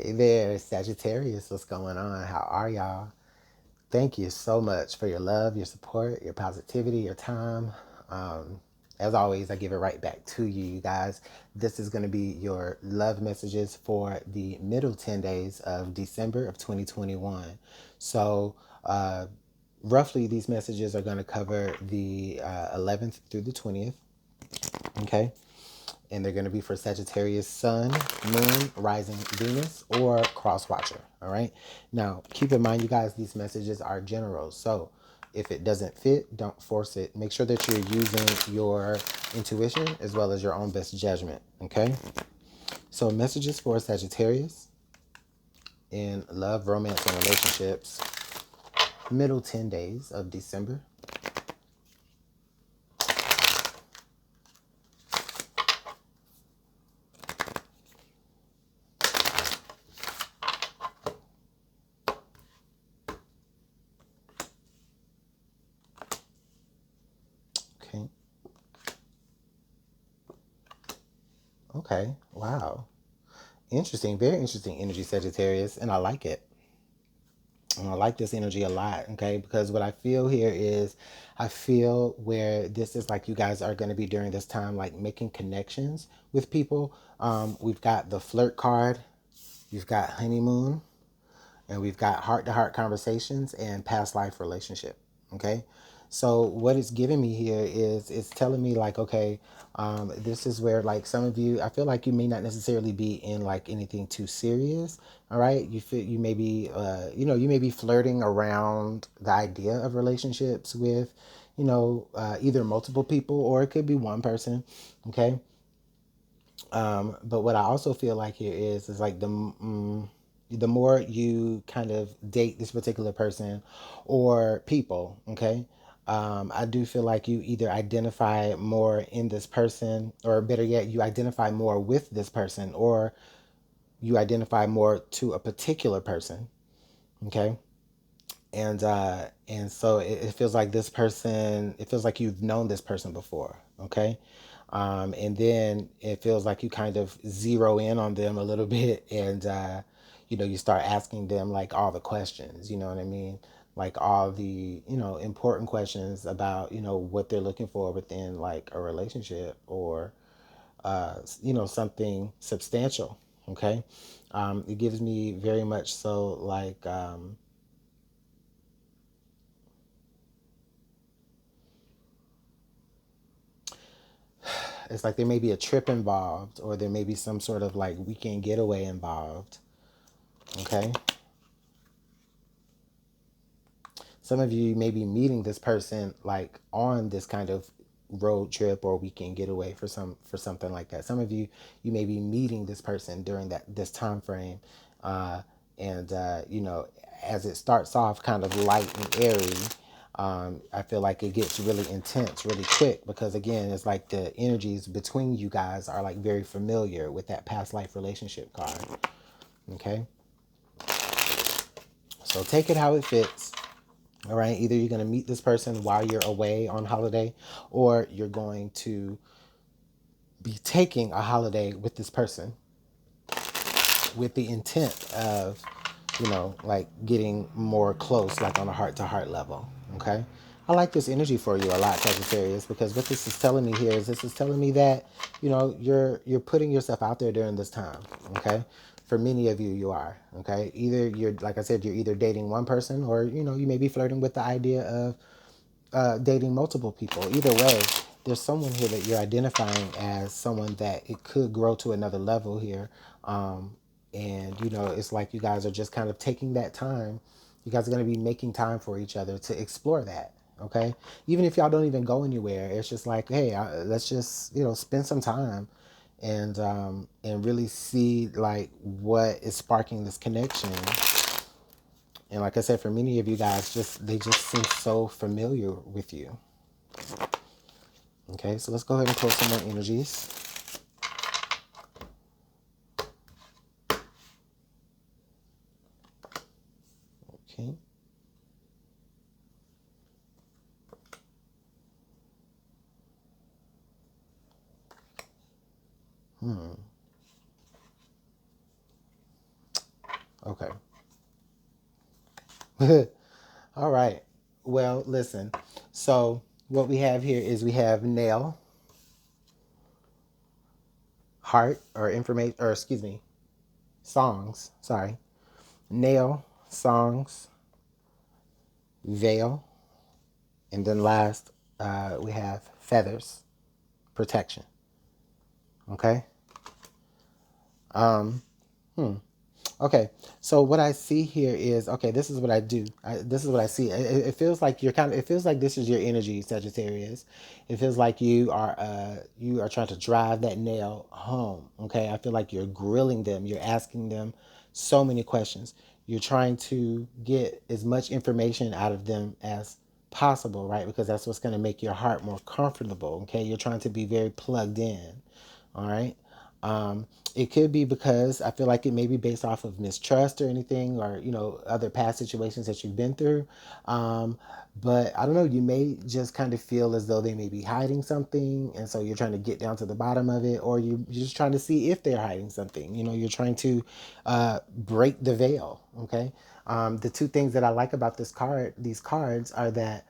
Hey there, Sagittarius. What's going on? How are y'all? Thank you so much for your love, your support, your positivity, your time. As always, I give it right back to you, you guys. This is going to be your love messages for the middle 10 days of December of 2021. So, roughly, these messages are going to cover the 11th through the 20th. Okay. And they're going to be for Sagittarius Sun, Moon, Rising, Venus, or Cross Watcher. All right. Now, keep in mind, you guys, these messages are general. So if it doesn't fit, don't force it. Make sure that you're using your intuition as well as your own best judgment. Okay. So messages for Sagittarius in love, romance, and relationships, middle 10 days of December. Okay. Okay. Wow. Interesting. Very interesting energy, Sagittarius. And I like it. And I like this energy a lot, okay? Because what I feel here is I feel where this is like you guys are going to be during this time, like making connections with people. We've got the flirt card, you've got honeymoon, and we've got heart-to-heart conversations and past life relationship. Okay, so what it's giving me here is it's telling me like, okay, this is where like some of you, I feel like you may not necessarily be in like anything too serious. All right, you feel you may be you may be flirting around the idea of relationships with either multiple people or it could be one person. Okay, but what I also feel like here is like the more you kind of date this particular person or people, okay, I do feel like you either identify more in this person, or better yet, you identify more with this person, or you identify more to a particular person, okay, and so it feels like this person. It feels like you've known this person before, okay. And then it feels like you kind of zero in on them a little bit, and you start asking them like all the questions. You know what I mean? Like all the important questions about what they're looking for within like a relationship, or something substantial. Okay, it gives me very much so like. It's like there may be a trip involved, or there may be some sort of like weekend getaway involved. Okay. Some of you may be meeting this person like on this kind of road trip or weekend getaway for something like that. Some of you may be meeting this person during this time frame, and as it starts off kind of light and airy, I feel like it gets really intense really quick, because again, it's like the energies between you guys are like very familiar with that past life relationship card. Okay, so take it how it fits. All right, either you're going to meet this person while you're away on holiday, or you're going to be taking a holiday with this person with the intent of like getting more close, like on a heart-to-heart level. Okay, I like this energy for you a lot, Sagittarius, because what this is telling me here is this is telling me that you're putting yourself out there during this time. Okay, for many of you, you are. Okay, either you're, like I said, you're either dating one person, or you may be flirting with the idea of dating multiple people. Either way, there's someone here that you're identifying as someone that it could grow to another level here. And it's like you guys are just kind of taking that time. You guys are going to be making time for each other to explore that. Okay, even if y'all don't even go anywhere, it's just like, hey, let's just spend some time and really see like what is sparking this connection. And like I said, for many of you guys, they just seem so familiar with you. Okay, so let's go ahead and pull some more energies. Okay. Okay. All right. Well, listen. So what we have here is we have nail, heart, or information, or excuse me, songs. Sorry. Nail, songs, veil, and then last we have feathers, protection. Okay. Um. Okay, so what I see here is okay. This is what I do. This is what I see. It feels like you're kind of. It feels like this is your energy, Sagittarius. It feels like you are trying to drive that nail home. Okay, I feel like you're grilling them. You're asking them so many questions. You're trying to get as much information out of them as possible, right? Because that's what's going to make your heart more comfortable. Okay, you're trying to be very plugged in. All right. Um, it could be because I feel like it may be based off of mistrust or anything, or other past situations that you've been through. Um, but I don't know. You may just kind of feel as though they may be hiding something, and so you're trying to get down to the bottom of it, or you're just trying to see if they're hiding something. You're trying to break the veil. Okay. The two things that I like about these cards, are that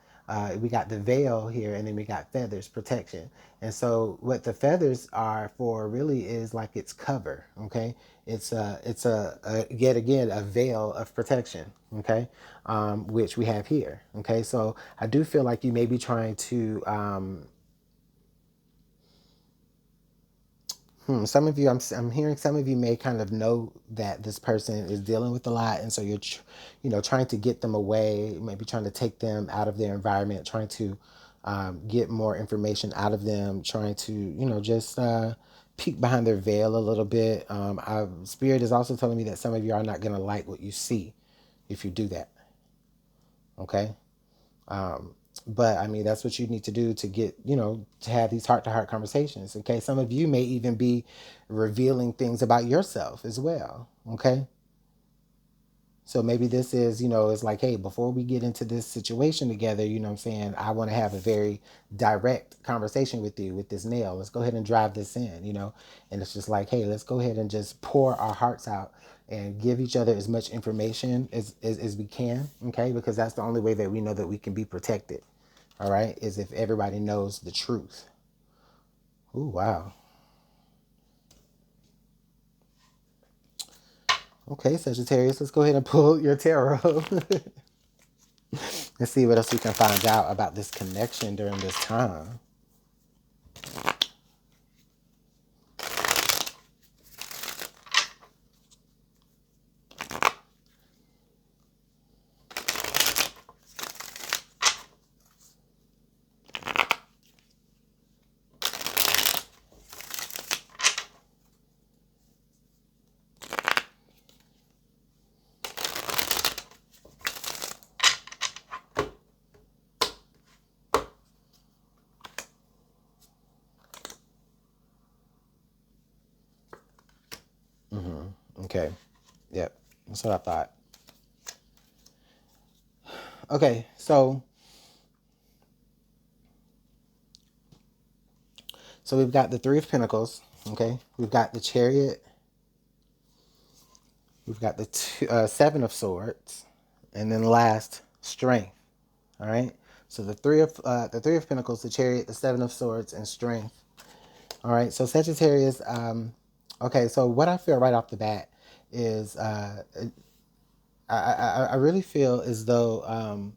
we got the veil here, and then we got feathers, protection. And so what the feathers are for really is like its cover. Okay, it's yet again a veil of protection. Okay, which we have here. Okay, so I do feel like you may be trying to some of you, I'm hearing some of you may kind of know that this person is dealing with a lot, and so you're, trying to get them away, maybe trying to take them out of their environment, trying to get more information out of them, trying to, just peek behind their veil a little bit. Spirit is also telling me that some of you are not going to like what you see if you do that. Okay. Um, but I mean, that's what you need to do to get, to have these heart to heart conversations. Okay. Some of you may even be revealing things about yourself as well. Okay. So maybe this is, it's like, hey, before we get into this situation together, you know what I'm saying? I want to have a very direct conversation with you with this nail. Let's go ahead and drive this in, and it's just like, hey, let's go ahead and just pour our hearts out and give each other as much information as we can. Okay. Because that's the only way that we know that we can be protected. All right. Is if everybody knows the truth. Ooh, wow. Okay, Sagittarius, let's go ahead and pull your tarot. Let's see what else we can find out about this connection during this time. Okay. Yep. That's what I thought. Okay, so we've got the Three of Pentacles. Okay, we've got the Chariot. We've got the Seven of Swords, and then last, Strength. All right. So the Three of Pentacles, the Chariot, the Seven of Swords, and Strength. All right. So Sagittarius. Okay. So what I feel right off the bat is I really feel as though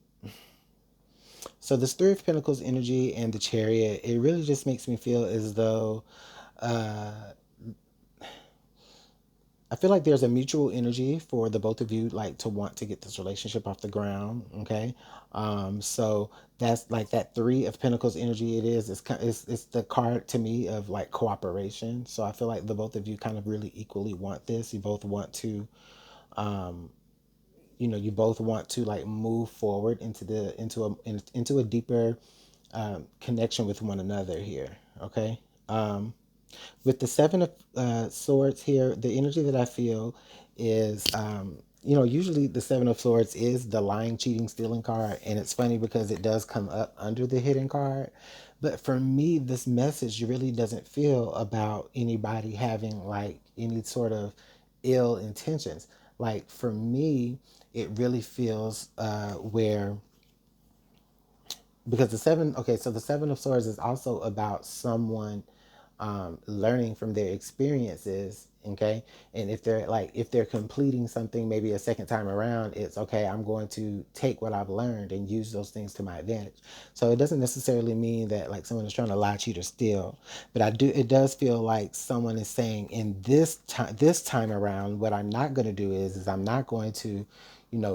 so this Three of Pentacles energy and the Chariot, it really just makes me feel as though uh, I feel like there's a mutual energy for the both of you, like to want to get this relationship off the ground. Okay, so that's like that Three of Pentacles energy. It's the card to me of like cooperation. So I feel like the both of you kind of really equally want this. You both want to, um, you both want to like move forward into a deeper connection with one another here. Okay. With the Seven of Swords here, the energy that I feel is, usually the Seven of Swords is the lying, cheating, stealing card. And it's funny because it does come up under the hidden card. But for me, this message really doesn't feel about anybody having like any sort of ill intentions. like for me, it really feels where, because the seven, okay, so the Seven of Swords is also about someone learning from their experiences. Okay, and if they're completing something maybe a second time around, it's okay, I'm going to take what I've learned and use those things to my advantage. So it doesn't necessarily mean that like someone is trying to lie, cheat, or steal, but it does feel like someone is saying, in this time around, what I'm not going to do is I'm not going to,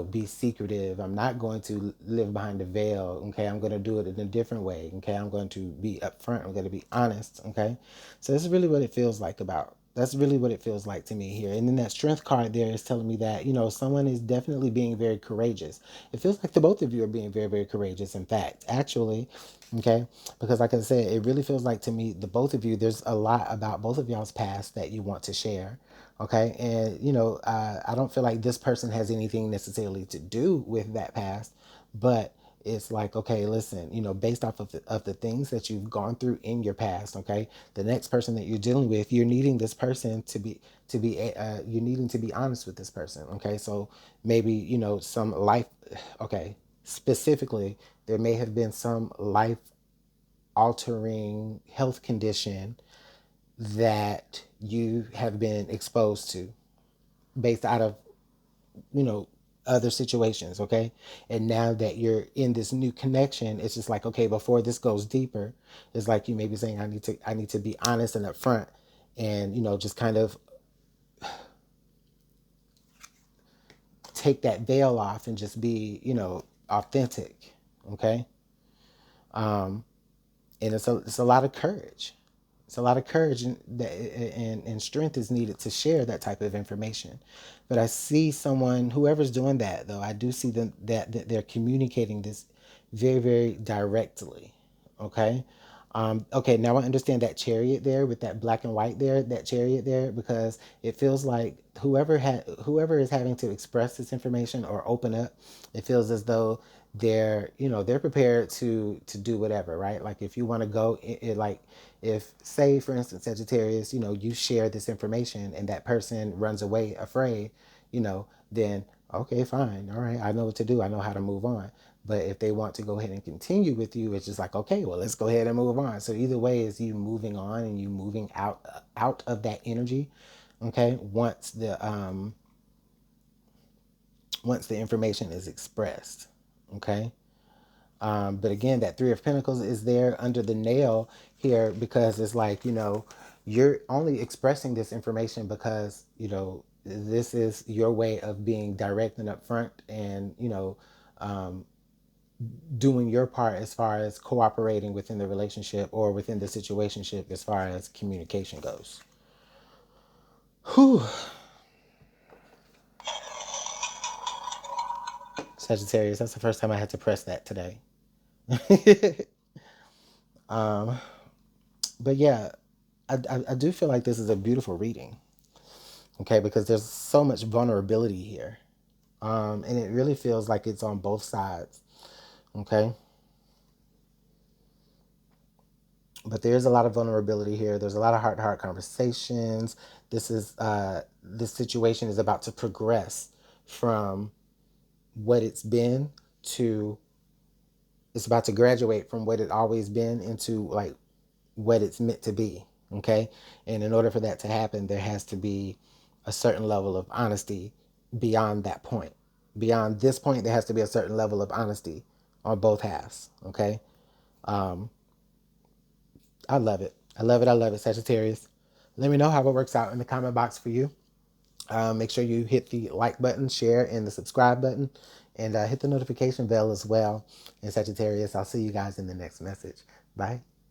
be secretive. I'm not going to live behind a veil. Okay, I'm going to do it in a different way. Okay, I'm going to be upfront. I'm going to be honest. Okay, so this is really what it feels like about. That's really what it feels like to me here. And then that Strength card there is telling me that, someone is definitely being very courageous. It feels like the both of you are being very, very courageous, in fact, actually. Okay, because like I said, it really feels like to me, the both of you, there's a lot about both of y'all's past that you want to share. Okay, and I don't feel like this person has anything necessarily to do with that past, but it's like, okay, listen, based off of the things that you've gone through in your past. Okay, the next person that you're dealing with, you're needing this person you're needing to be honest with this person. Okay, so maybe some life, okay, specifically, there may have been some life altering health condition that you have been exposed to based out of, you know, other situations. Okay, and now that you're in this new connection, it's just like, okay, before this goes deeper, it's like you may be saying, I need to be honest and upfront, and just kind of take that veil off and just be, authentic. Okay, and it's a lot of courage. It's a lot of courage, and strength is needed to share that type of information. But I see someone, whoever's doing that, though, I do see them that they're communicating this very, very directly. Okay. Okay, now I understand that chariot there with that black and white there, that chariot there, because it feels like whoever is having to express this information or open up, it feels as though they're prepared to do whatever, right? Like if you want to go, like if, say for instance, Sagittarius, you share this information and that person runs away afraid, then okay, fine, all right, I know what to do, I know how to move on. But if they want to go ahead and continue with you, it's just like, okay, well, let's go ahead and move on. So either way is you moving on and you moving out of that energy. Okay, once the information is expressed. Okay. But again, that Three of Pentacles is there under the nail here, because it's like, you're only expressing this information because, this is your way of being direct and upfront, and, doing your part as far as cooperating within the relationship or within the situationship as far as communication goes. Whew. Sagittarius, that's the first time I had to press that today. But yeah, I do feel like this is a beautiful reading. Okay, because there's so much vulnerability here. And it really feels like it's on both sides. Okay. But there's a lot of vulnerability here. There's a lot of heart-to-heart conversations. This situation is about to progress from what it's been to, it's about to graduate from what it always been into like what it's meant to be. Okay, and in order for that to happen, there has to be a certain level of honesty beyond that point. Beyond this point, there has to be a certain level of honesty on both halves. Okay, I love it. I love it. I love it, Sagittarius. Let me know how it works out in the comment box for you. Make sure you hit the like button, share, and the subscribe button, and hit the notification bell as well. And Sagittarius, I'll see you guys in the next message. Bye.